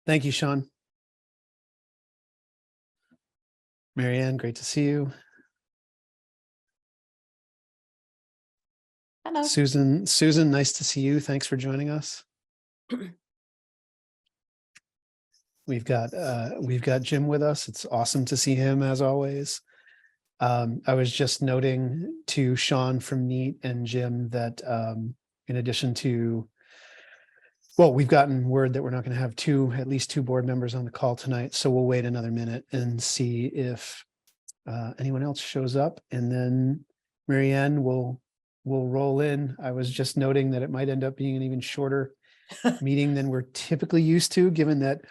Thank you, Sean. Marianne, great to see you. Hello. Susan, nice to see you. Thanks for joining us. We've got Jim with us. It's awesome to see him as always. I was just noting to Sean from NEAT and Jim that in addition to, well, we've gotten word that we're not going to have at least two board members on the call tonight. So we'll wait another minute and see if anyone else shows up, and then Marianne will roll in. I was just noting that it might end up being an even shorter meeting than we're typically used to, given that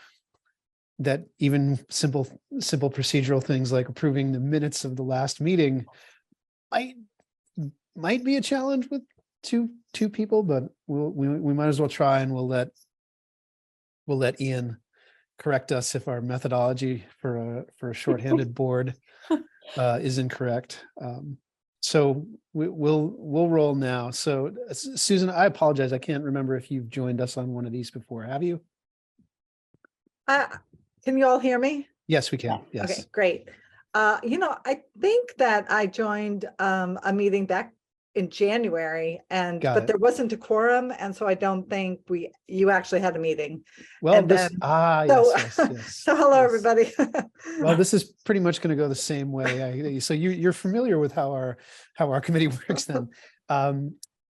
even simple procedural things like approving the minutes of the last meeting might be a challenge with two people, but we might as well try, and we'll let Ian correct us if our methodology for a shorthanded board is incorrect. So we'll roll now. So Susan, I apologize. I can't remember if you've joined us on one of these before. Have you? Can you all hear me? Yes, we can. Yes. Okay, great. I think that I joined a meeting back in January, but there wasn't a quorum, and so I don't think you actually had a meeting. Well, yes. So hello, yes. everybody. Well, this is pretty much going to go the same way. So you're familiar with how our committee works then.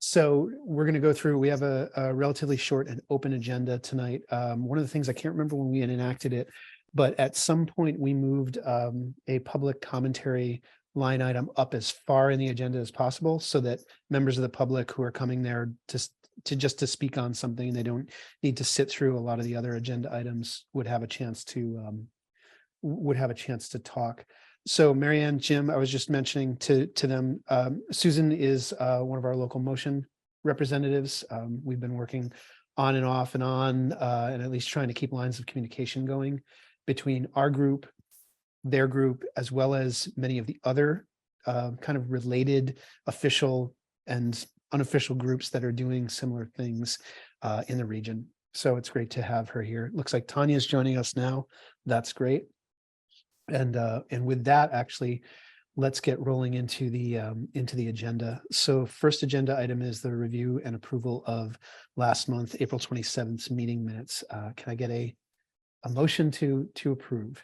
So we're going to go through. We have a relatively short and open agenda tonight. One of the things, I can't remember when we had enacted it, but at some point we moved a public commentary line item up as far in the agenda as possible, so that members of the public who are coming there to speak on something, they don't need to sit through a lot of the other agenda items, would have a chance to talk. So Marianne, Jim, I was just mentioning to them, Susan is one of our local motion representatives. We've been working on and off and on, and at least trying to keep lines of communication going between our group, their group, as well as many of the other kind of related official and unofficial groups that are doing similar things in the region. So it's great to have her here. It looks like Tanya's joining us now. That's great. And with that, actually, let's get rolling into the agenda. So first agenda item is the review and approval of last month, April 27th meeting minutes. Can I get a motion to approve?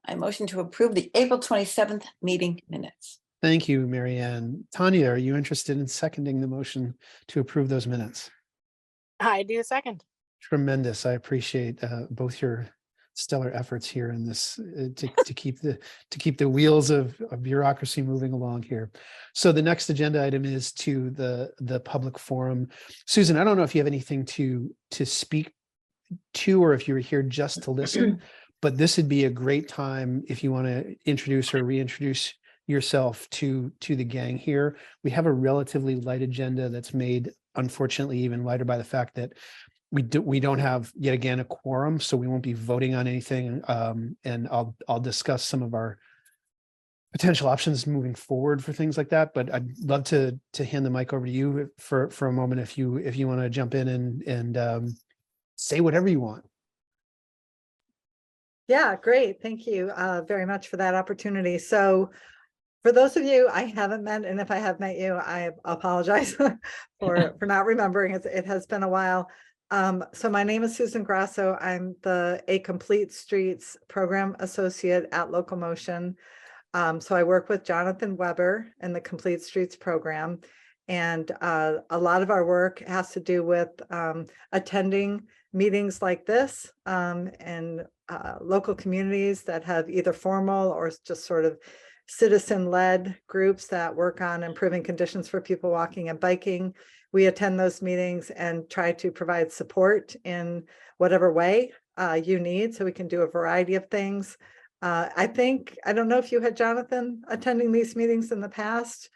I motion to approve the April 27th meeting minutes. Thank you, Marianne. Tanya, are you interested in seconding the motion to approve those minutes? I do second. Tremendous. I appreciate both your stellar efforts here in this to keep the wheels of bureaucracy moving along here. So the next agenda item is to the public forum. Susan, I don't know if you have anything to speak to, or if you're here just to listen, but this would be a great time if you want to introduce or reintroduce yourself to the gang here. We have a relatively light agenda that's made, unfortunately, even lighter by the fact that we don't have, yet again, a quorum, so we won't be voting on anything. And I'll discuss some of our potential options moving forward for things like that. But I'd love to hand the mic over to you for a moment if you want to jump in and say whatever you want. Yeah, great. Thank you very much for that opportunity. So for those of you I haven't met, and if I have met you, I apologize for not remembering. It has been a while. So my name is Susan Grasso. I'm a Complete Streets Program Associate at Local Motion. So I work with Jonathan Weber in the Complete Streets Program. And a lot of our work has to do with attending meetings like this and local communities that have either formal or just sort of citizen-led groups that work on improving conditions for people walking and biking. We attend those meetings and try to provide support in whatever way you need, so we can do a variety of things. I don't know if you had Jonathan attending these meetings in the past.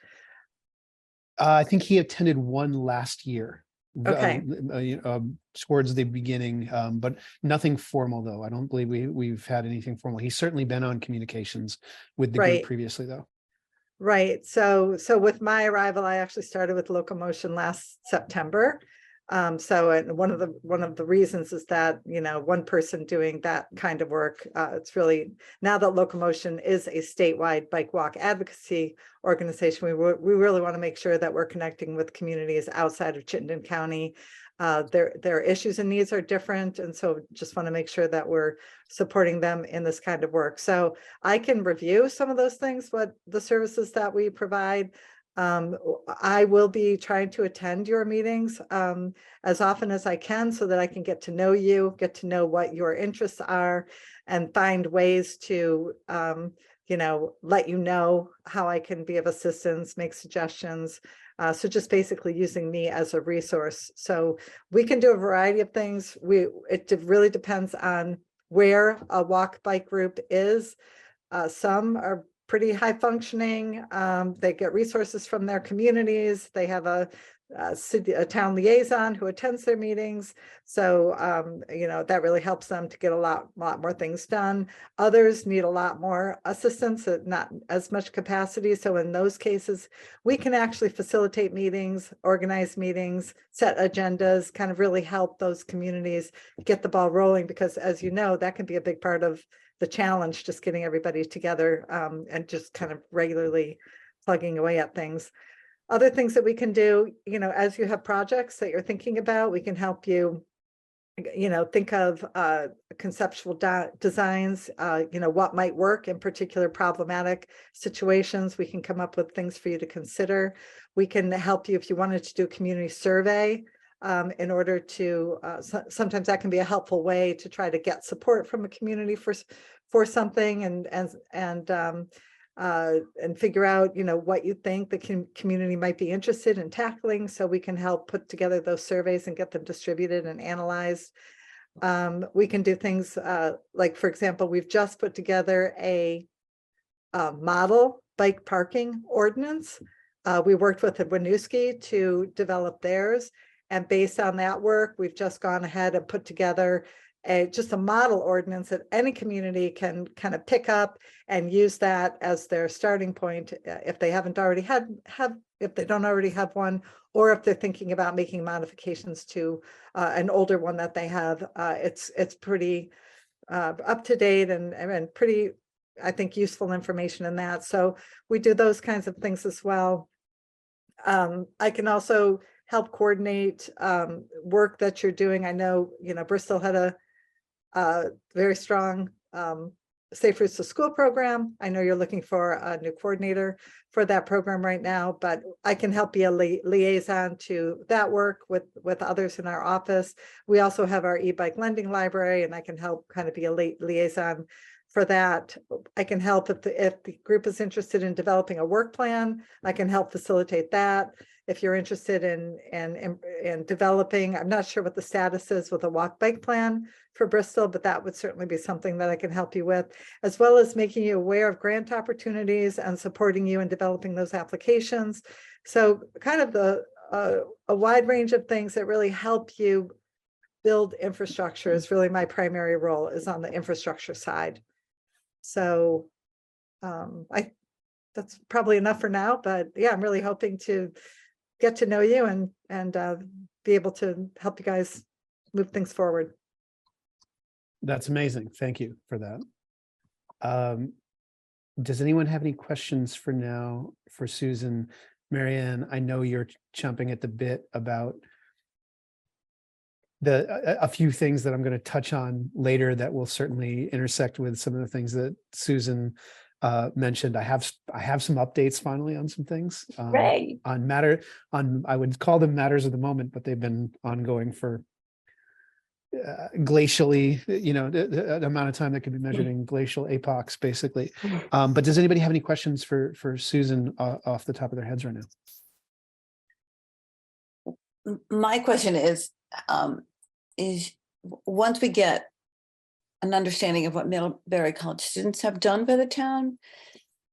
I think he attended one last year. Okay. Towards the beginning, but nothing formal though. I don't believe we've had anything formal. He's certainly been on communications with the group previously though. Right. So with my arrival, I actually started with Locomotion last September. So, and one of the reasons is that, you know, one person doing that kind of work, it's really, now that Locomotion is a statewide bike walk advocacy organization, we really want to make sure that we're connecting with communities outside of Chittenden County. Their issues and needs are different, and so just want to make sure that we're supporting them in this kind of work. So I can review some of those things, what the services that we provide. I will be trying to attend your meetings as often as I can, so that I can get to know you, get to know what your interests are, and find ways to, you know, let you know how I can be of assistance, make suggestions. So just basically using me as a resource. So we can do a variety of things. It really depends on where a walk bike group is. Some are pretty high functioning. They get resources from their communities. They have a town liaison who attends their meetings. So, you know, that really helps them to get a lot more things done. Others need a lot more assistance, not as much capacity. So in those cases, we can actually facilitate meetings, organize meetings, set agendas, kind of really help those communities get the ball rolling, because as you know, that can be a big part of the challenge, just getting everybody together and just kind of regularly plugging away at things. Other things that we can do, you know, as you have projects that you're thinking about, we can help you, you know, think of conceptual designs, you know, what might work in particular problematic situations. We can come up with things for you to consider. We can help you if you wanted to do a community survey. In order to, sometimes that can be a helpful way to try to get support from a community for something, and figure out, you know, what you think the community might be interested in tackling, so we can help put together those surveys and get them distributed and analyzed. We can do things like, for example, we've just put together a model bike parking ordinance. We worked with Winooski to develop theirs. And based on that work, we've just gone ahead and put together just a model ordinance that any community can kind of pick up and use that as their starting point if they haven't already if they don't already have one, or if they're thinking about making modifications to an older one that they have. It's pretty up to date and pretty, I think, useful information in that. So we do those kinds of things as well. I can also help coordinate work that you're doing. I know, you know, Bristol had a very strong Safe Routes to School program. I know you're looking for a new coordinator for that program right now, but I can help be a liaison to that work with others in our office. We also have our e-bike lending library, and I can help kind of be a liaison for that. I can help if the group is interested in developing a work plan. I can help facilitate that. If you're interested in developing, I'm not sure what the status is with a walk bike plan for Bristol, but that would certainly be something that I can help you with, as well as making you aware of grant opportunities and supporting you in developing those applications. So kind of a wide range of things that really help you build infrastructure is really my primary role, is on the infrastructure side. So that's probably enough for now, but yeah, I'm really hoping to get to know you and be able to help you guys move things forward. That's amazing. Thank you for that. Does anyone have any questions for now for Susan? Marianne, I know you're chomping at the bit about a few things that I'm going to touch on later that will certainly intersect with some of the things that Susan mentioned. I have some updates finally on some things Right. I would call them matters of the moment, but they've been ongoing for glacially, you know, the amount of time that can be measured in glacial epochs, basically. But does anybody have any questions for Susan off the top of their heads right now? My question is once we get an understanding of what Middlebury College students have done for the town,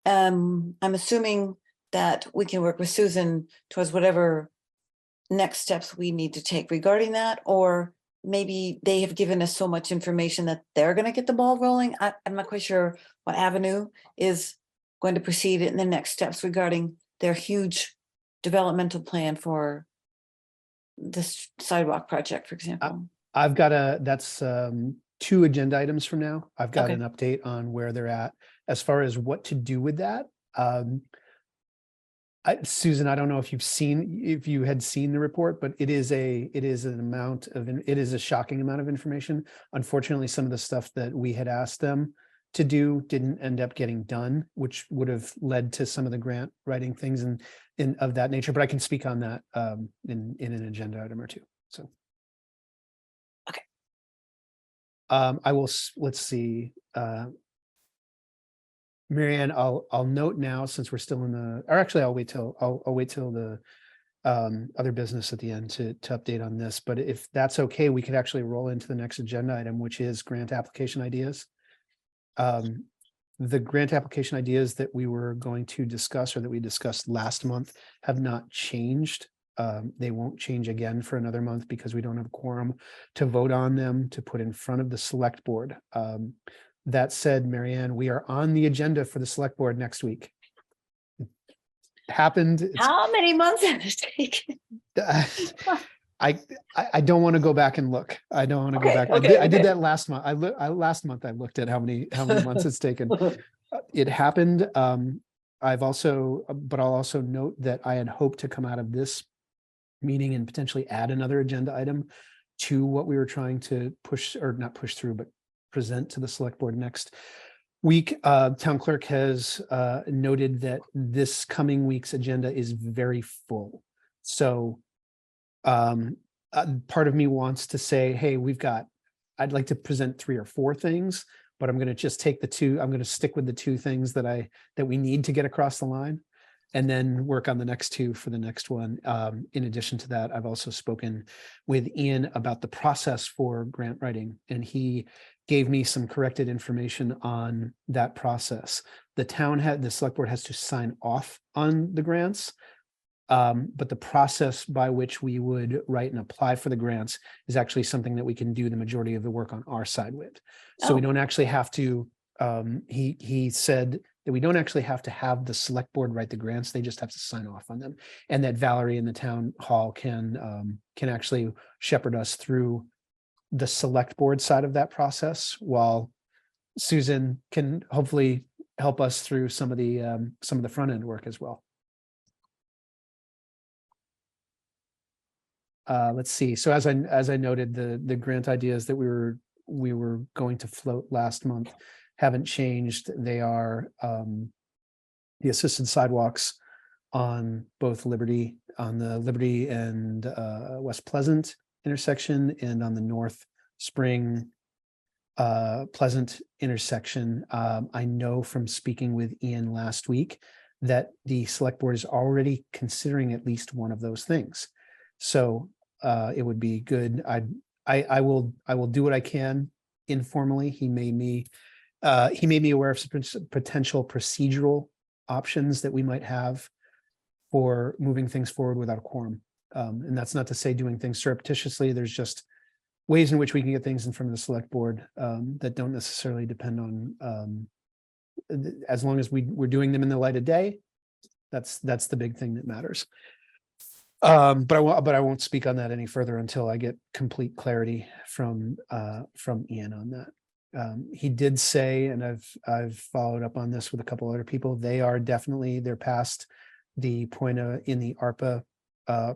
I'm assuming that we can work with Susan towards whatever next steps we need to take regarding that, or maybe they have given us so much information that they're going to get the ball rolling. I'm not quite sure what avenue is going to proceed in the next steps regarding their huge developmental plan for this sidewalk project, for example? I've got that's 2 agenda items from now. I've got Okay. an update on where they're at as far as what to do with that. Susan, I don't know if you had seen the report, but it is a shocking amount of information. Unfortunately, some of the stuff that we had asked them to do didn't end up getting done, which would have led to some of the grant writing things in of that nature. But I can speak on that in an agenda item or 2. So. Okay. I will, let's see, Marianne, I'll note now, since we're still in the, or actually I'll wait till the other business at the end to update on this. But if that's okay, we could actually roll into the next agenda item, which is grant application ideas. The grant application ideas that we were going to discuss, or that we discussed last month, have not changed. They won't change again for another month because we don't have a quorum to vote on them to put in front of the select board. That said, Marianne, we are on the agenda for the select board next week. It happened. How many months has it taken? I don't want to go back and look. I don't want to go back. I did that last month. Last month I looked at how many months it's taken. It happened. I'll also note that I had hoped to come out of this meeting and potentially add another agenda item to what we were trying to push, or not push through, but present to the select board next week. Town clerk has noted that this coming week's agenda is very full. So part of me wants to say, hey, I'd like to present 3 or 4 things, but I'm going to just take the 2. I'm going to stick with the 2 things that we need to get across the line, and then work on the next 2 for the next one. In addition to that, I've also spoken with Ian about the process for grant writing, and he gave me some corrected information on that process. The select board has to sign off on the grants, but the process by which we would write and apply for the grants is actually something that we can do the majority of the work on our side with. So we don't actually have to, he said that we don't actually have to have the select board write the grants. They just have to sign off on them. And that Valerie in the town hall can actually shepherd us through the select board side of that process, while Susan can hopefully help us through some of the front end work as well. Let's see. So as I noted, the grant ideas that we were going to float last month haven't changed. They are the assisted sidewalks on both on the Liberty and West Pleasant intersection, and on the North Spring Pleasant intersection. I know from speaking with Ian last week that the select board is already considering at least one of those things. So it would be good. I will do what I can informally. He made me aware of some potential procedural options that we might have for moving things forward without a quorum. And that's not to say doing things surreptitiously. There's just ways in which we can get things in front of the select board that don't necessarily depend on, as long as we're doing them in the light of day. That's the big thing that matters. But I won't speak on that any further until I get complete clarity from Ian on that. He did say, and I've followed up on this with a couple other people, they're past the point in the ARPA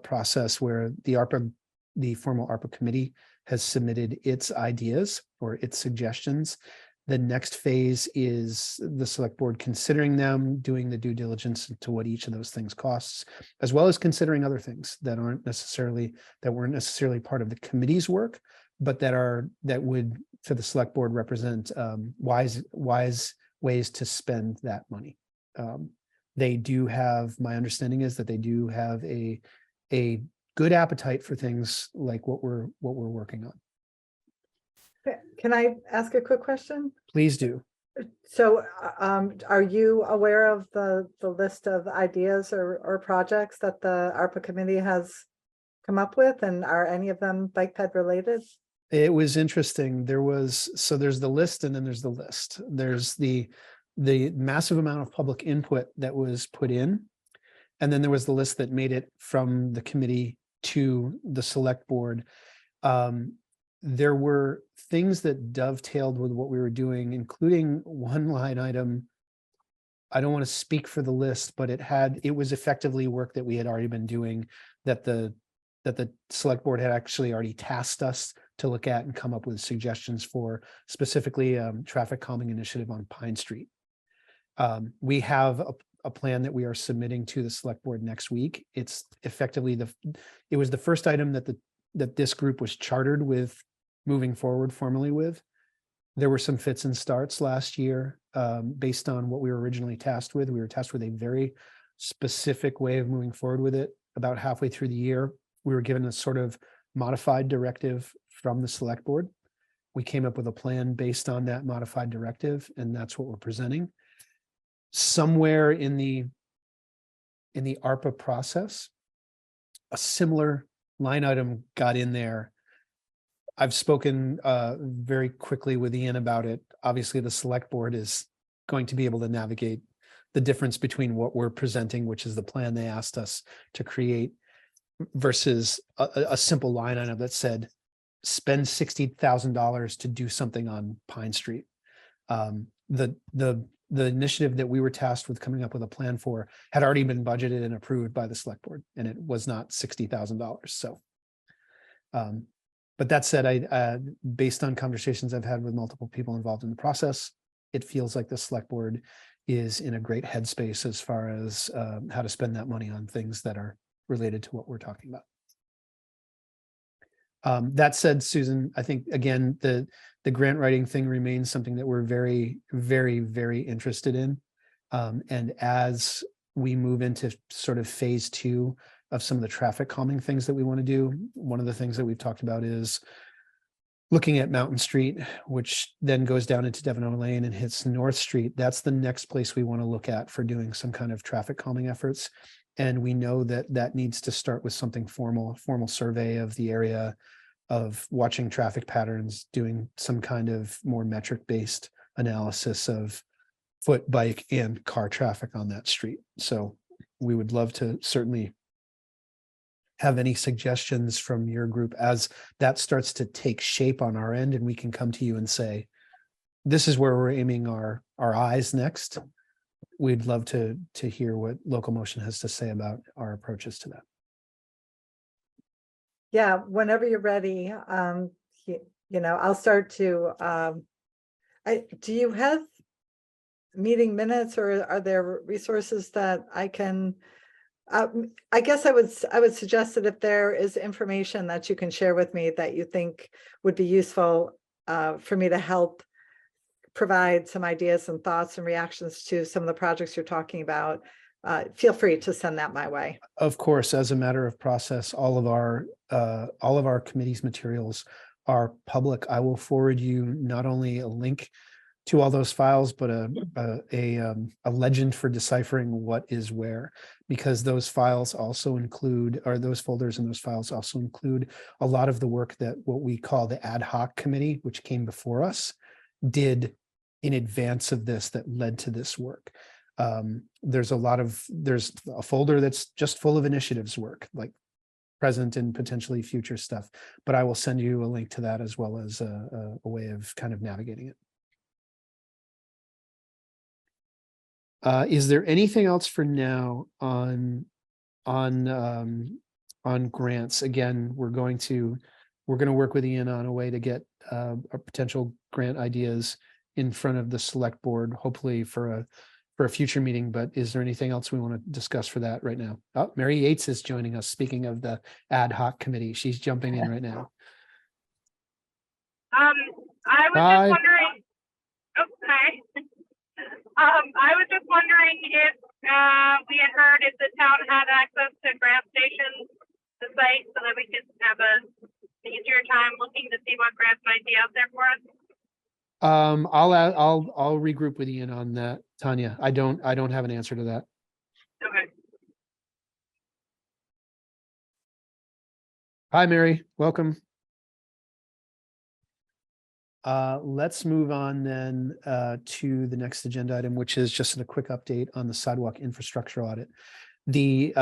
process where the formal ARPA committee has submitted its ideas or its suggestions. The next phase is the select board considering them, doing the due diligence into what each of those things costs, as well as considering other things that weren't necessarily part of the committee's work, but that would, for the select board, represent wise ways to spend that money. They do have, my understanding is that they do have a good appetite for things like what we're working on. Can I ask a quick question? Please do. So are you aware of the list of ideas or projects that the ARPA committee has come up with, and are any of them bike ped related? It was interesting. There's the list, and then there's the list. There's the massive amount of public input that was put in, and then there was the list that made it from the committee to the select board, there were things that dovetailed with what we were doing, including one line item. I don't want to speak for the list, but it was effectively work that we had already been doing, that the select board had actually already tasked us to look at and come up with suggestions for, specifically traffic calming initiative on Pine Street. We have a plan that we are submitting to the select board next week. It's effectively it was the first item that this group was chartered with moving forward formally with. There were some fits and starts last year based on what we were originally tasked with. We were tasked with a very specific way of moving forward with it. About halfway through the year, we were given a sort of modified directive from the select board. We came up with a plan based on that modified directive, and that's what we're presenting. Somewhere in the ARPA process, a similar line item got in there. I've spoken very quickly with Ian about it. Obviously, the select board is going to be able to navigate the difference between what we're presenting, which is the plan they asked us to create, versus a simple line item that said, spend $60,000 to do something on Pine Street. The initiative that we were tasked with coming up with a plan for had already been budgeted and approved by the select board, and it was not $60,000. So, but that said, based on conversations I've had with multiple people involved in the process, it feels like the select board is in a great headspace as far as how to spend that money on things that are related to what we're talking about. That said, Susan, I think, again, the grant writing thing remains something that we're very, very, very interested in. And as we move into sort of phase 2 of some of the traffic calming things that we want to do, one of the things that we've talked about is looking at Mountain Street, which then goes down into Devonore Lane and hits North Street. That's the next place we want to look at for doing some kind of traffic calming efforts. And we know that needs to start with something formal survey of the area, of watching traffic patterns, doing some kind of more metric-based analysis of foot, bike, and car traffic on that street. So we would love to certainly have any suggestions from your group as that starts to take shape on our end, and we can come to you and say, this is where we're aiming our eyes next. We'd love to hear what Local Motion has to say about our approaches to that. Yeah, whenever you're ready, I'll start to, do you have meeting minutes, or are there resources that I can, I guess I would suggest that if there is information that you can share with me that you think would be useful for me to help provide some ideas and thoughts and reactions to some of the projects you're talking about, feel free to send that my way. Of course, as a matter of process, all of our committee's materials are public. I will forward you not only a link to all those files, but a legend for deciphering what is where, because those files also include, or those folders and those files also include a lot of the work that what we call the ad hoc committee, which came before us, did in advance of this that led to this work. There's a folder that's just full of initiatives work, like present and potentially future stuff, but I will send you a link to that as well as a way of kind of navigating it. Is there anything else for now on grants? Again, we're going to work with Ian on a way to get our potential grant ideas in front of the select board, hopefully for a future meeting. But is there anything else we want to discuss for that right now? Oh, Mary Yates is joining us. Speaking of the ad hoc committee, she's jumping in right now. I was Hi. just wondering. Oh, hi. I was just wondering if we had heard if the town had access to grant stations, the site, so that we could have an easier time looking to see what grants might be out there for us. I'll regroup with Ian on that, Tanya. I don't have an answer to that. Okay. Hi, Mary. Welcome. Let's move on then to the next agenda item, which is just a quick update on the sidewalk infrastructure audit. The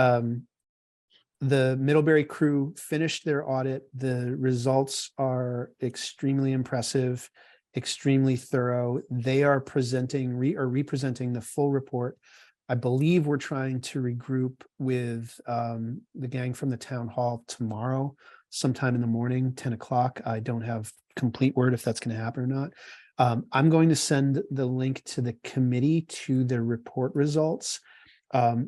The Middlebury crew finished their audit. The results are extremely impressive, extremely thorough. They are representing the full report. I believe we're trying to regroup with the gang from the town hall tomorrow, sometime in the morning, 10 o'clock. I don't have complete word if that's going to happen or not. I'm going to send the link to the committee to the report results.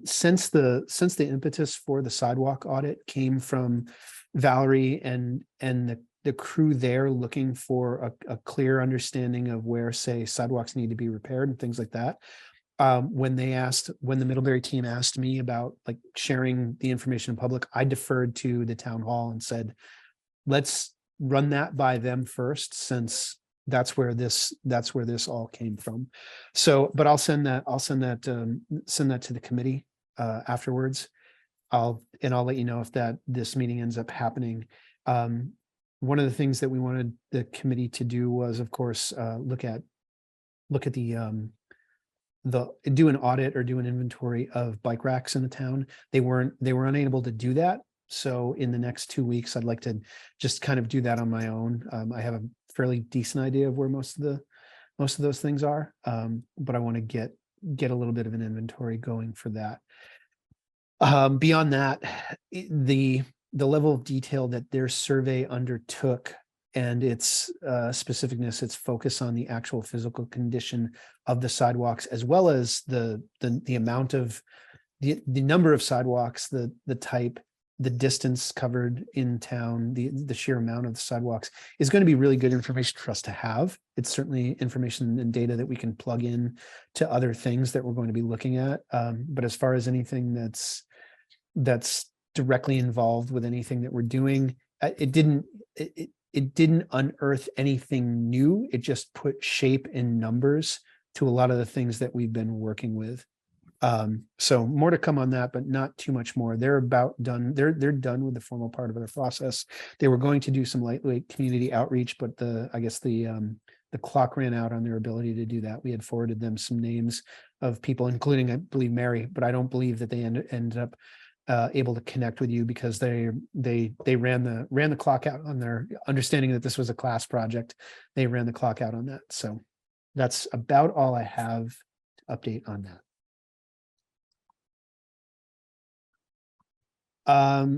Since the impetus for the sidewalk audit came from Valerie and the crew there looking for a clear understanding of where, say, sidewalks need to be repaired and things like that. When the Middlebury team asked me about like sharing the information in public, I deferred to the town hall and said, let's run that by them first, since that's where this all came from. So, but I'll send that to the committee afterwards. I'll let you know if this meeting ends up happening. One of the things that we wanted the committee to do was, of course, look at do an audit or do an inventory of bike racks in the town. They were unable to do that. So in the next 2 weeks, I'd like to just kind of do that on my own. I have a fairly decent idea of where most of those things are. But I want to get a little bit of an inventory going for that. Beyond that, the level of detail that their survey undertook and its specificness, its focus on the actual physical condition of the sidewalks, as well as the amount of the number of sidewalks, the type, the distance covered in town, the sheer amount of the sidewalks, is going to be really good information for us to have. It's certainly information and data that we can plug in to other things that we're going to be looking at. But as far as anything that's directly involved with anything that we're doing, it didn't unearth anything new. It just put shape and numbers to a lot of the things that we've been working with. So more to come on that, but not too much more. They're about done. They're done with the formal part of their process. They were going to do some lightweight community outreach, but I guess the clock ran out on their ability to do that. We had forwarded them some names of people, including, I believe, Mary, but I don't believe that they ended up able to connect with you because they ran the clock out on their understanding that this was a class project. They ran the clock out on that. So that's about all I have to update on that.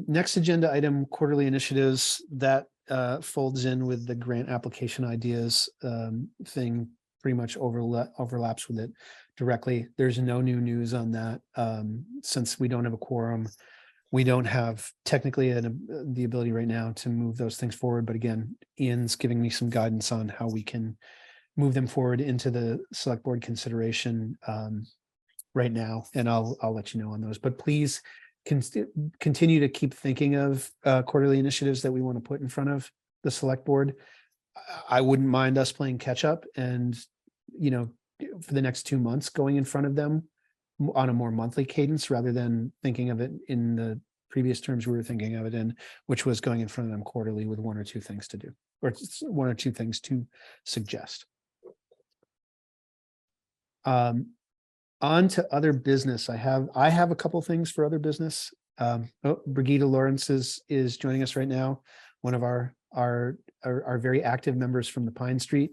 Next agenda item, quarterly initiatives, that folds in with the grant application ideas thing, pretty much overlaps with it directly. There's no new news on that. Since we don't have a quorum, we don't have technically the ability right now to move those things forward. But again, Ian's giving me some guidance on how we can move them forward into the select board consideration right now. And I'll let you know on those, but please continue to keep thinking of quarterly initiatives that we want to put in front of the select board. I wouldn't mind us playing catch up and, for the next 2 months going in front of them on a more monthly cadence rather than thinking of it in the previous terms we were thinking of it in, which was going in front of them quarterly with 1 or 2 things to do, or 1 or 2 things to suggest. On to other business. I have a couple things for other business. Brigida Lawrence is joining us right now. One of our very active members from the Pine Street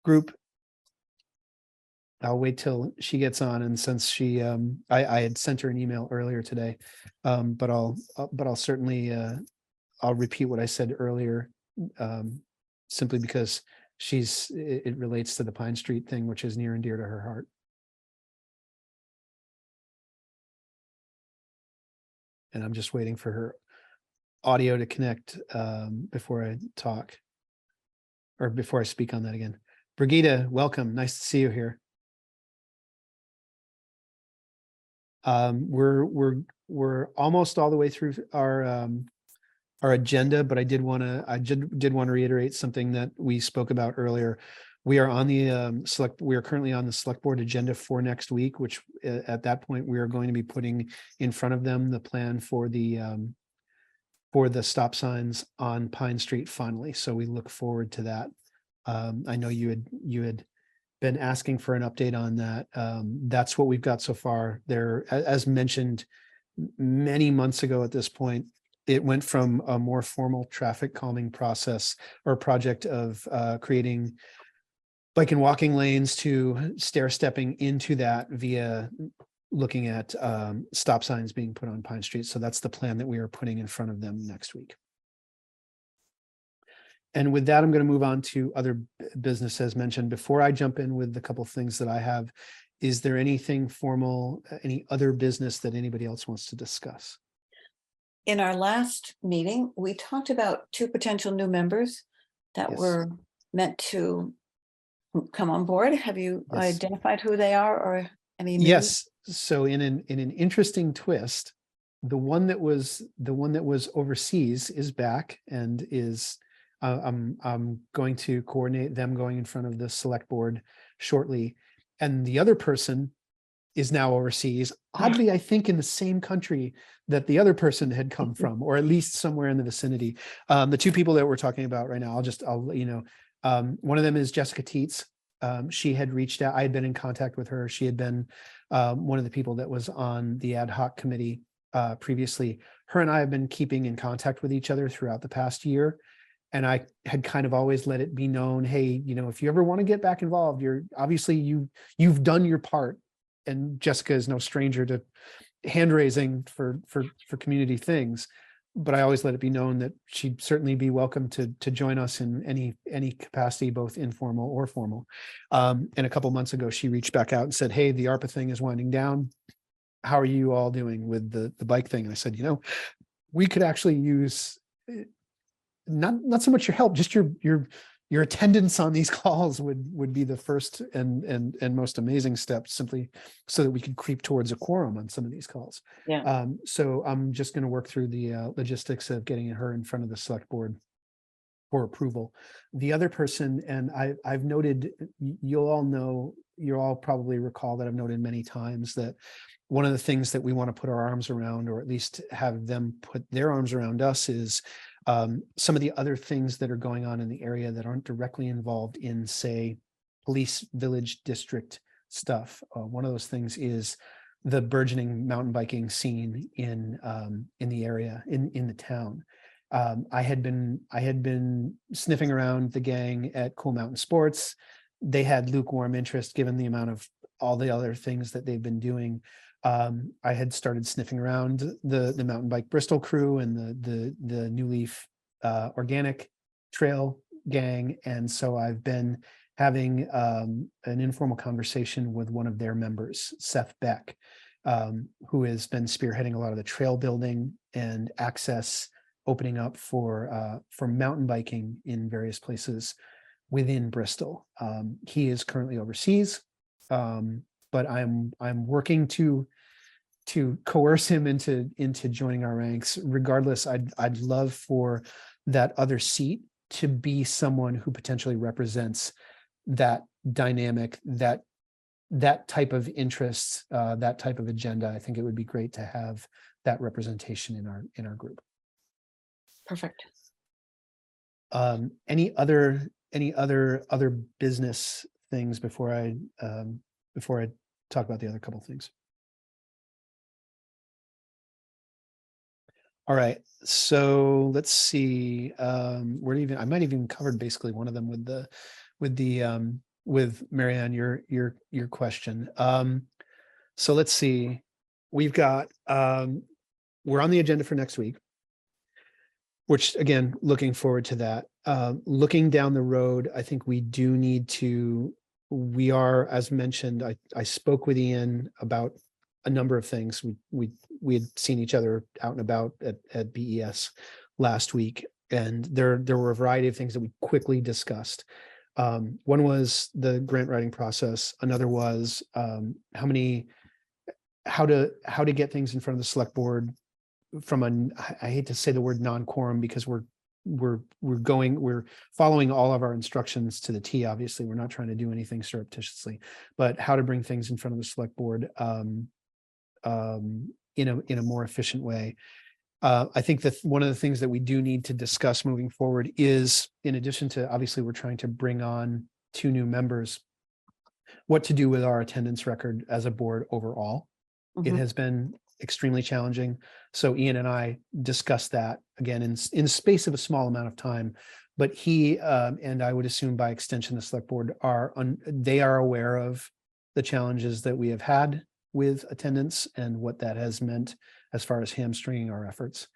group. I'll wait till she gets on, and since she, I had sent her an email earlier today, but I'll certainly I'll repeat what I said earlier, simply because it relates to the Pine Street thing, which is near and dear to her heart. And I'm just waiting for her audio to connect before I talk, or before I speak on that again. Brigida, welcome. Nice to see you here. We're almost all the way through our agenda, but I did want to reiterate something that we spoke about earlier. We are on the we are currently on the select board agenda for next week, which at that point we are going to be putting in front of them the plan for the stop signs on Pine Street finally. So we look forward to that. I know you had been asking for an update on that. That's what we've got so far. There, as mentioned, many months ago at this point, it went from a more formal traffic calming process or project of creating bike and walking lanes to stair stepping into that via looking at stop signs being put on Pine Street. So that's the plan that we are putting in front of them next week. And with that, I'm going to move on to other business as mentioned. Before I jump in with the couple of things that I have, is there anything formal, any other business that anybody else wants to discuss? In our last meeting, we talked about 2 potential new members that Yes. were meant to come on board. Have you Yes. identified who they are or any news? Yes. So in an interesting twist, the one that was overseas is back and is I'm going to coordinate them going in front of the select board shortly. And the other person is now overseas, oddly, I think in the same country that the other person had come from, or at least somewhere in the vicinity. The 2 people that we're talking about right now, I'll let you know. One of them is Jessica Teets. She had reached out. I had been in contact with her. She had been one of the people that was on the ad hoc committee previously. Her and I have been keeping in contact with each other throughout the past year. And I had kind of always let it be known, hey, if you ever want to get back involved, you're obviously you've done your part. And Jessica is no stranger to hand raising for community things. But I always let it be known that she'd certainly be welcome to join us in any capacity, both informal or formal. And a couple months ago, she reached back out and said, hey, the ARPA thing is winding down. How are you all doing with the bike thing? And I said, we could actually use not so much your help, just your attendance on these calls would be the first and most amazing step, simply so that we could creep towards a quorum on some of these calls. Yeah. So I'm just going to work through the logistics of getting her in front of the select board for approval. The other person, and I've noted, you'll all probably recall that I've noted many times that one of the things that we want to put our arms around, or at least have them put their arms around us, is some of the other things that are going on in the area that aren't directly involved in, say, police village district stuff. One of those things is the burgeoning mountain biking scene in the area, in the town. I had been sniffing around the gang at Cool Mountain Sports. They had lukewarm interest given the amount of all the other things that they've been doing. I had started sniffing around the Mountain Bike Bristol crew and the New Leaf organic trail gang. And so I've been having an informal conversation with one of their members, Seth Beck, who has been spearheading a lot of the trail building and access opening up for mountain biking in various places within Bristol. He is currently overseas, but I'm working to coerce him into joining our ranks. Regardless, I'd love for that other seat to be someone who potentially represents that dynamic, that type of interest, that type of agenda. I think it would be great to have that representation in our group. Perfect. Any other business things before I talk about the other couple things? All right, so let's see. I might have even covered basically one of them with Marianne, your question. So let's see. We've got we're on the agenda for next week, which again, looking forward to that. Looking down the road, I think we do need to. We are, as mentioned, I spoke with Ian about a number of things. We had seen each other out and about at BES last week, and there were a variety of things that we quickly discussed. One was the grant writing process. Another was how to get things in front of the select board from I hate to say the word non-quorum, because we're following all of our instructions to the T. Obviously, we're not trying to do anything surreptitiously, but how to bring things in front of the select board in a more efficient way. I think that one of the things that we do need to discuss moving forward is, in addition to, obviously, we're trying to bring on 2 new members, what to do with our attendance record as a board overall. Mhm. It has been extremely challenging. So Ian and I discussed that again in space of a small amount of time. But he and I would assume by extension the select board they are aware of the challenges that we have had with attendance and what that has meant as far as hamstringing our efforts.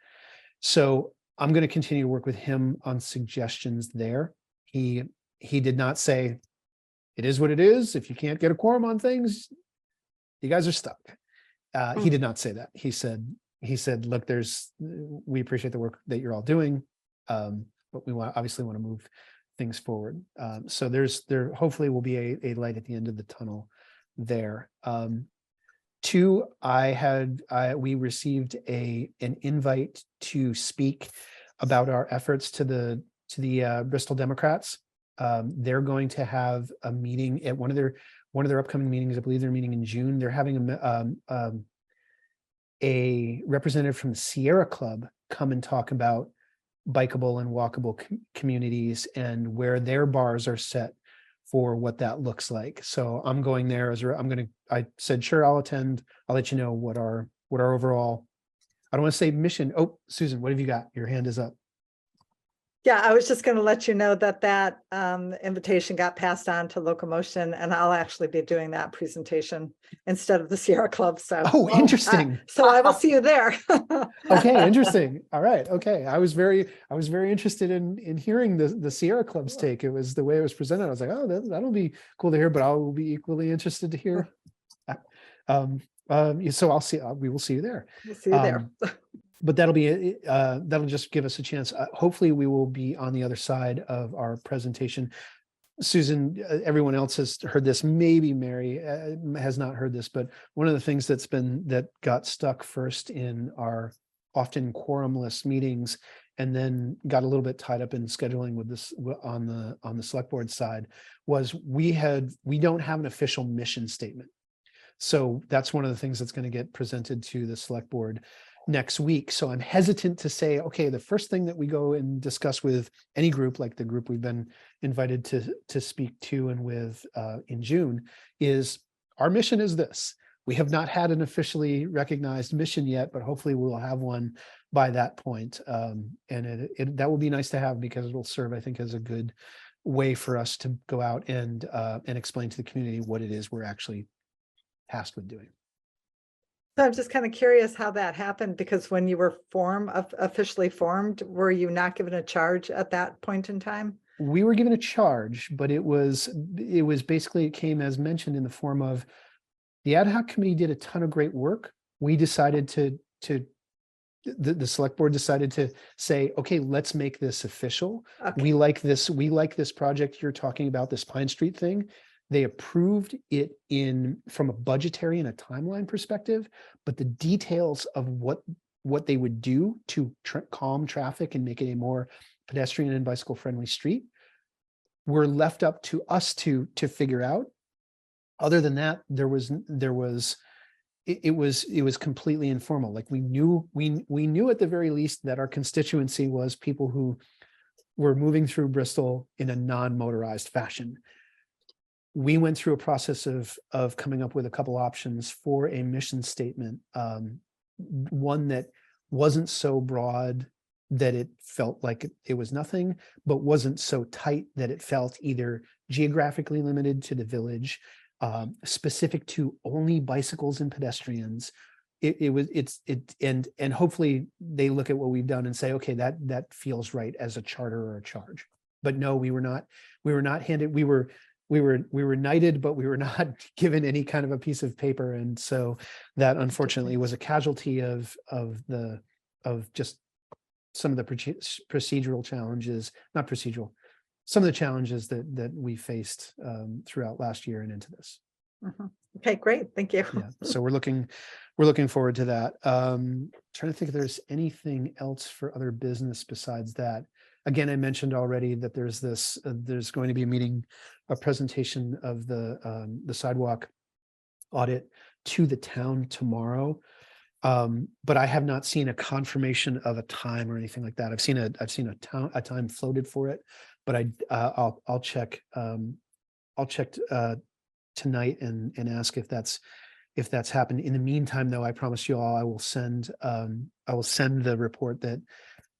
So I'm going to continue to work with him on suggestions there. He did not say it is what it is. If you can't get a quorum on things, you guys are stuck. He did not say that. He said, look, we appreciate the work that you're all doing, but we obviously want to move things forward. So there hopefully will be a light at the end of the tunnel there. Two, we received an invite to speak about our efforts to the Bristol Democrats. They're going to have a meeting at one of their upcoming meetings. I believe they're meeting in June. They're having a representative from the Sierra Club come and talk about bikeable and walkable communities and where their bars are set for what that looks like. So I'm going there I said, sure, I'll attend. I'll let you know what our overall, I don't want to say mission. Oh, Susan, what have you got? Your hand is up. Yeah, I was just going to let you know that invitation got passed on to Locomotion, and I'll actually be doing that presentation instead of the Sierra Club. So, oh, interesting. So I will see you there. Okay, interesting. All right. Okay. I was very interested in hearing the Sierra Club's take. It was the way it was presented. I was like, oh, that'll be cool to hear, but I'll be equally interested to hear. So we will see you there. We'll see you there. But that'll just give us a chance. Hopefully we will be on the other side of our presentation. Susan, everyone else has heard this. Maybe Mary has not heard this, but one of the things that got stuck first in our often quorumless meetings and then got a little bit tied up in scheduling with this on the select board side was we don't have an official mission statement. So that's one of the things that's going to get presented to the select board next week. So I'm hesitant to say, okay, the first thing that we go and discuss with any group, like the group we've been invited to speak to and with in June, is our mission is this. We have not had an officially recognized mission yet, but hopefully we'll have one by that point. And that will be nice to have because it will serve, I think, as a good way for us to go out and explain to the community what it is we're actually tasked with doing. So I'm just kind of curious how that happened, because when you were officially formed, were you not given a charge at that point in time? We were given a charge, but it was basically, it came as mentioned in the form of the ad hoc committee did a ton of great work. We decided the select board decided to say, okay, let's make this official. Okay. We like this project you're talking about, this Pine Street thing. They approved it from a budgetary and a timeline perspective, but the details of what they would do to calm traffic and make it a more pedestrian and bicycle friendly street were left up to us to figure out. Other than that, it was completely informal. Like we knew at the very least that our constituency was people who were moving through Bristol in a non-motorized fashion. We went through a process of coming up with a couple options for a mission statement. One that wasn't so broad that it felt like it was nothing, but wasn't so tight that it felt either geographically limited to the village, specific to only bicycles and pedestrians. And hopefully they look at what we've done and say, okay, that feels right as a charter or a charge. But no, we were not handed. We were knighted, but we were not given any kind of a piece of paper. And so that unfortunately was a casualty of just some of the procedural challenges, not procedural, some of the challenges that we faced throughout last year and into this. Mm-hmm. Okay, great. Thank you. Yeah. So we're looking forward to that. Trying to think if there's anything else for other business besides that. Again, I mentioned already that there's going to be a presentation of the sidewalk audit to the town tomorrow. But I have not seen a confirmation of a time or anything like that. I've seen a time floated for it, but I'll check tonight and ask if if that's happened. In the meantime, though, I promise you all, I will send the report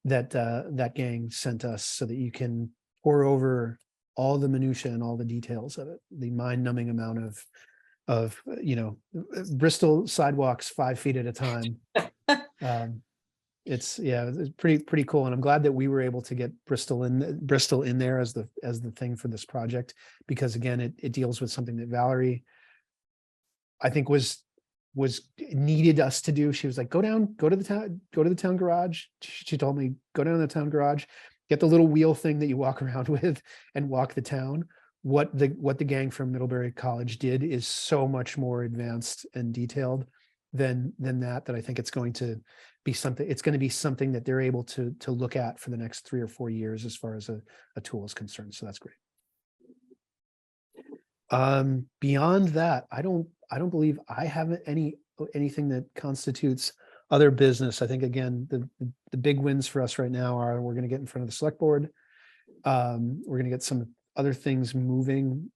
that gang sent us so that you can pour over all the minutia and all the details of it. The mind-numbing amount of Bristol sidewalks 5 feet at a time. It's pretty cool, and I'm glad that we were able to get Bristol in there as the thing for this project, because again, it deals with something that Valerie, I think, was needed us to do. She was like, go to the town garage. She told me, go down to the town garage, get the little wheel thing that you walk around with and walk the town. What the gang from Middlebury College did is so much more advanced and detailed than that I think it's going to be something that they're able to look at for the next 3 or 4 years as far as a tool is concerned. So that's great. Beyond that, I don't believe I have anything that constitutes other business. I think, again, the big wins for us right now are we're going to get in front of the select board. We're going to get some other things moving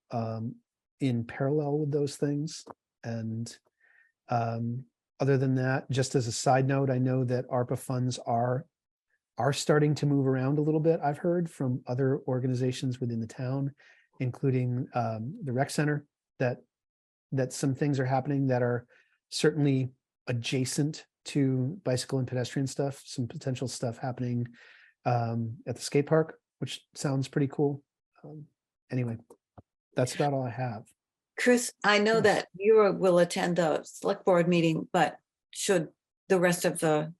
in parallel with those things. And other than that, just as a side note, I know that ARPA funds are starting to move around a little bit. I've heard from other organizations within the town, including the rec center, that some things are happening that are certainly adjacent to bicycle and pedestrian stuff. Some potential stuff happening at the skate park, which sounds pretty cool. Anyway, that's about all I have. Chris, I know Yes. that you will attend the select board meeting, but should the rest of the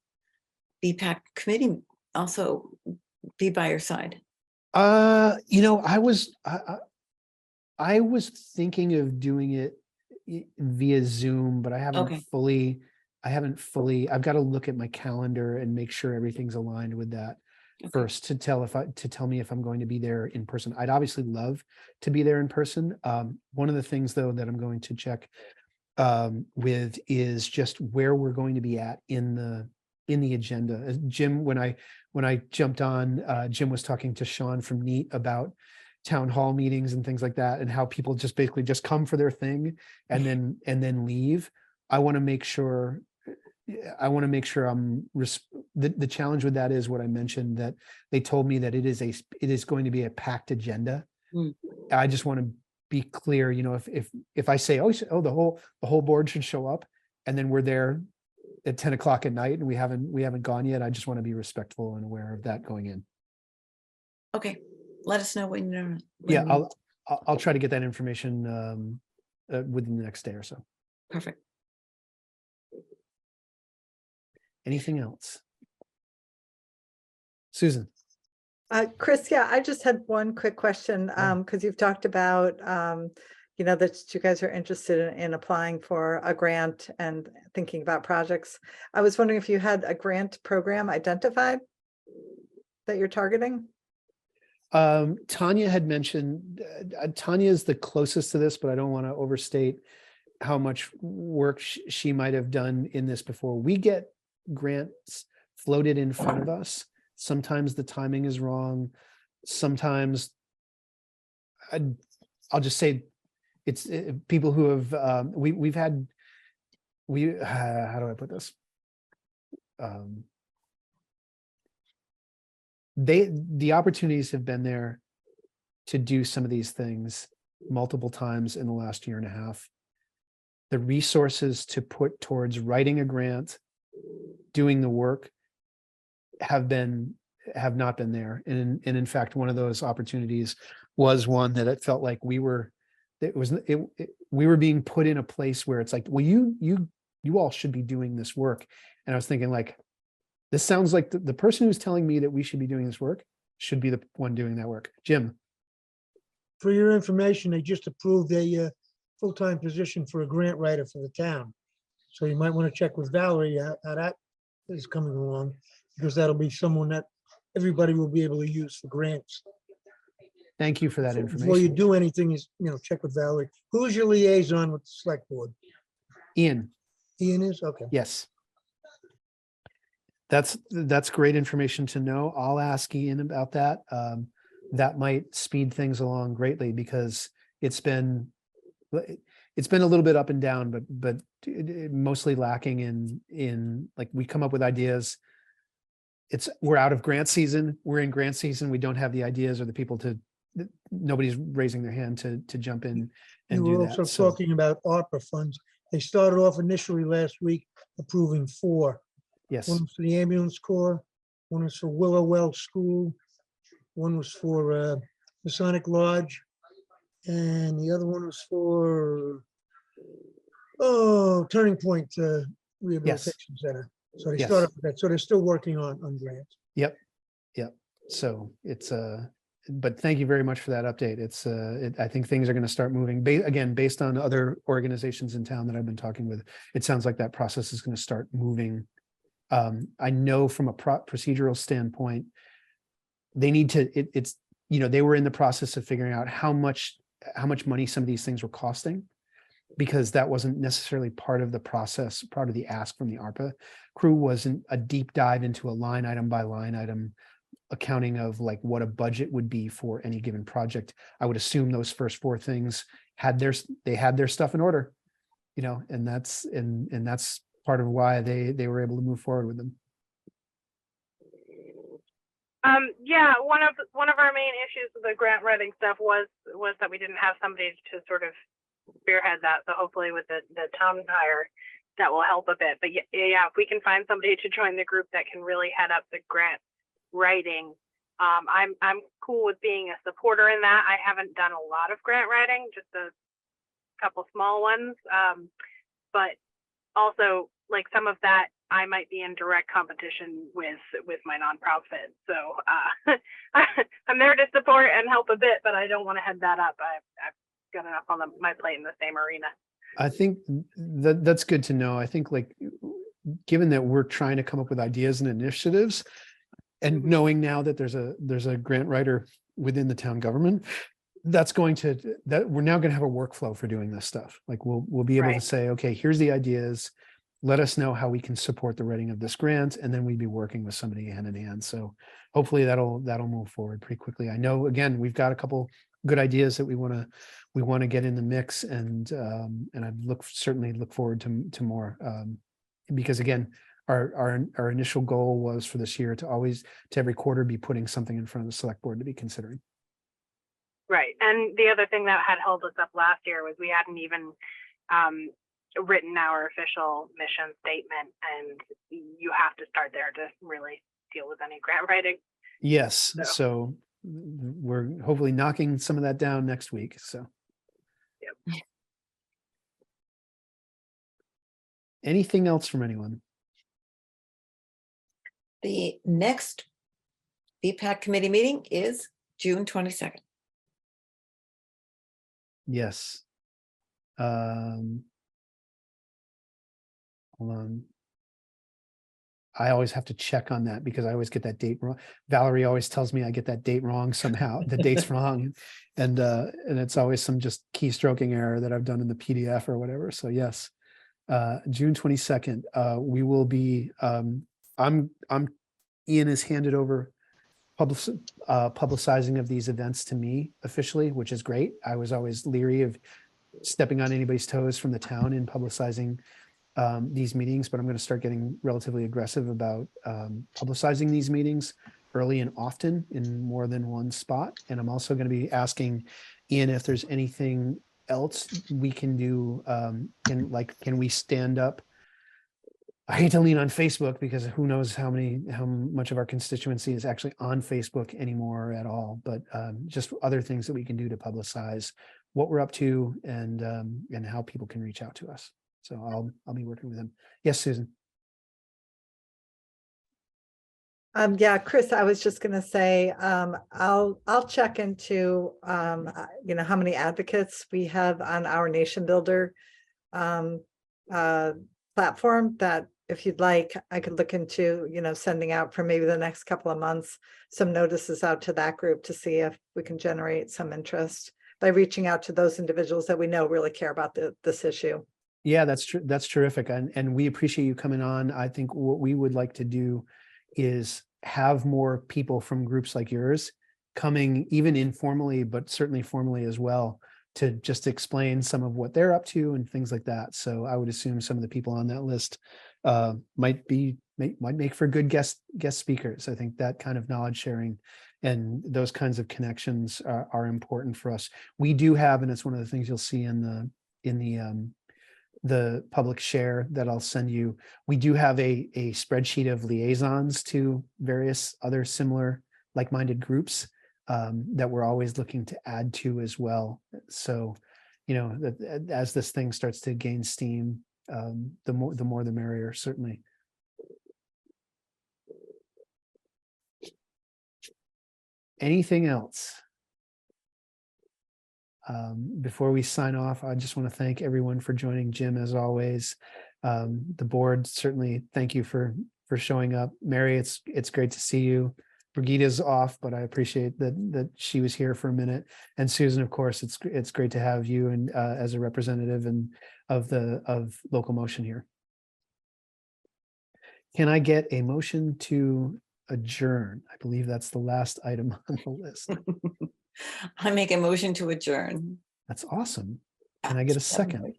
BPAC committee also be by your side? I was thinking of doing it via Zoom, but I haven't Okay. fully, I've got to look at my calendar and make sure everything's aligned with that Okay. first to tell me if I'm going to be there in person. I'd obviously love to be there in person. One of the things, though, that I'm going to check with is just where we're going to be at in the agenda. Jim, when I jumped on, Jim was talking to Sean from NEAT about town hall meetings and things like that, and how people just basically just come for their thing and then leave. I want to make sure the challenge with that is what I mentioned, that they told me that it is going to be a packed agenda. Mm. I just want to be clear, if I say, the whole board should show up, and then we're there at 10 o'clock at night and we haven't gone yet, I just want to be respectful and aware of that going in. Okay, let us know when you're. Yeah, I'll try to get that information within the next day or so. Perfect. Anything else? Susan? Chris, yeah, I just had one quick question, because you've talked about, that you guys are interested in applying for a grant and thinking about projects. I was wondering if you had a grant program identified that you're targeting? Tanya had mentioned, Tanya is the closest to this, but I don't want to overstate how much work she might have done in this before. We get grants floated in front of us. Sometimes the timing is wrong. Sometimes I'll just say it's people who have, how do I put this? The opportunities have been there to do some of these things multiple times in the last year and a half. The resources to put towards writing a grant, doing the work, have not been there. And in fact, one of those opportunities was one that it felt like we were being put in a place where it's like, well, you all should be doing this work. And I was thinking, like, this sounds like the person who's telling me that we should be doing this work should be the one doing that work. Jim. For your information, they just approved a full-time position for a grant writer for the town. So you might want to check with Valerie how that is coming along, because that'll be someone that everybody will be able to use for grants. Thank you for that Before you information. do anything, check with Valerie. Who's your liaison with the select board? Ian. Ian is? Okay. Yes. That's great information to know. I'll ask Ian about that. That might speed things along greatly, because it's been it's been a little bit up and down, but mostly lacking in like, we come up with ideas. We're out of grant season. We're in grant season. We don't have the ideas or the people nobody's raising their hand to jump in You and were do also that. So, talking about ARPA funds. They started off initially last week approving 4. yes, One was for the ambulance corps, one was for Willow Well School, one was for Masonic Lodge, and the other one was for Turning Point Rehabilitation Center. So they Yes. started with that. So they're still working on grants. Yep. So it's but thank you very much for that update. I think things are going to start moving again, based on other organizations in town that I've been talking with. It sounds like that process is going to start moving. I know from a procedural standpoint, they need to, it's, they were in the process of figuring out how much money some of these things were costing, because that wasn't necessarily part of the process. Part of the ask from the ARPA crew wasn't a deep dive into a line item by line item accounting of like what a budget would be for any given project. I would assume those first 4 things had their stuff in order, and that's part of why they were able to move forward with them. Yeah, one of our main issues with the grant writing stuff was that we didn't have somebody to sort of spearhead that. So hopefully with the town hire, that will help a bit. But yeah, if we can find somebody to join the group that can really head up the grant writing, I'm cool with being a supporter in that. I haven't done a lot of grant writing, just a couple small ones, but also like some of that I might be in direct competition with my nonprofit. So I'm there to support and help a bit, but I don't want to head that up. I've got enough on my plate in the same arena. I think that's good to know. I think like, given that we're trying to come up with ideas and initiatives, and knowing now that there's a grant writer within the town government, that we're now going to have a workflow for doing this stuff. Like we'll be able to say, okay, here's the ideas. Let us know how we can support the writing of this grant, and then we'd be working with somebody hand in hand. So hopefully that'll move forward pretty quickly. I know, again, we've got a couple good ideas that we want to get in the mix, and I'd certainly look forward to more, because again, our initial goal was for this year to every quarter be putting something in front of the select board to be considering. Right. And the other thing that had held us up last year was we hadn't even written our official mission statement, and you have to start there to really deal with any grant writing. Yes. So we're hopefully knocking some of that down next week. So. Yep. Anything else from anyone? The next VPAC committee meeting is June 22nd. Yes. Hold on. I always have to check on that because I always get that date wrong. Valerie always tells me I get that date wrong somehow. The date's wrong. And it's always some just keystroking error that I've done in the PDF or whatever. So yes, June 22nd, we will be, Ian has handed over publicizing of these events to me officially, which is great. I was always leery of stepping on anybody's toes from the town in publicizing these meetings, but I'm going to start getting relatively aggressive about publicizing these meetings early and often in more than one spot. And I'm also going to be asking Ian if there's anything else we can do. Can we stand up? I hate to lean on Facebook because who knows how much of our constituency is actually on Facebook anymore at all, but just other things that we can do to publicize what we're up to and how people can reach out to us. So I'll be working with them. Yes, Susan. Yeah, Chris, I was just going to say, I'll check into, how many advocates we have on our Nation Builder platform, that if you'd like, I could look into, sending out for maybe the next couple of months, some notices out to that group to see if we can generate some interest by reaching out to those individuals that we know really care about this issue. Yeah, that's true. That's terrific. And we appreciate you coming on. I think what we would like to do is have more people from groups like yours coming, even informally, but certainly formally as well, to just explain some of what they're up to and things like that. So I would assume some of the people on that list might make for good guest speakers. I think that kind of knowledge sharing and those kinds of connections are important for us. We do have, and it's one of the things you'll see in the public share that I'll send you. We do have a spreadsheet of liaisons to various other similar like-minded groups that we're always looking to add to as well. So, you know, as this thing starts to gain steam, the more the merrier, certainly. Anything else? Before we sign off, I just want to thank everyone for joining. Jim, as always. The board, certainly thank you for showing up. Mary, it's great to see you. Brigida's off, but I appreciate that she was here for a minute. And Susan, of course, it's great to have you and as a representative of local motion here. Can I get a motion to adjourn? I believe that's the last item on the list. I make a motion to adjourn. That's awesome. Can I get a second?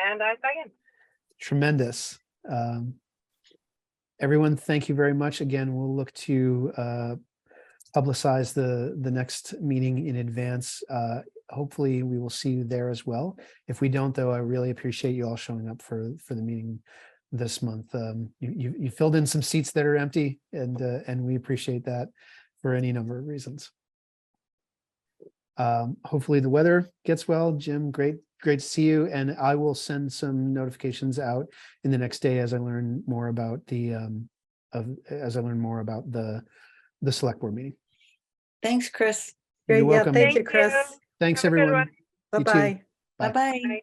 And I second. Tremendous. Everyone, thank you very much. Again, we'll look to publicize the next meeting in advance. Hopefully we will see you there as well. If we don't, though, I really appreciate you all showing up for the meeting this month. You filled in some seats that are empty, and we appreciate that for any number of reasons. Hopefully the weather gets well. Jim, great to see you. And I will send some notifications out in the next day as I learn more about the select board meeting. Thanks, Chris. You're Great. Yeah, welcome. thank you, Thank Chris. you. Thanks, Have a good everyone. one. You too. Bye-bye. Bye. Bye-bye. Bye.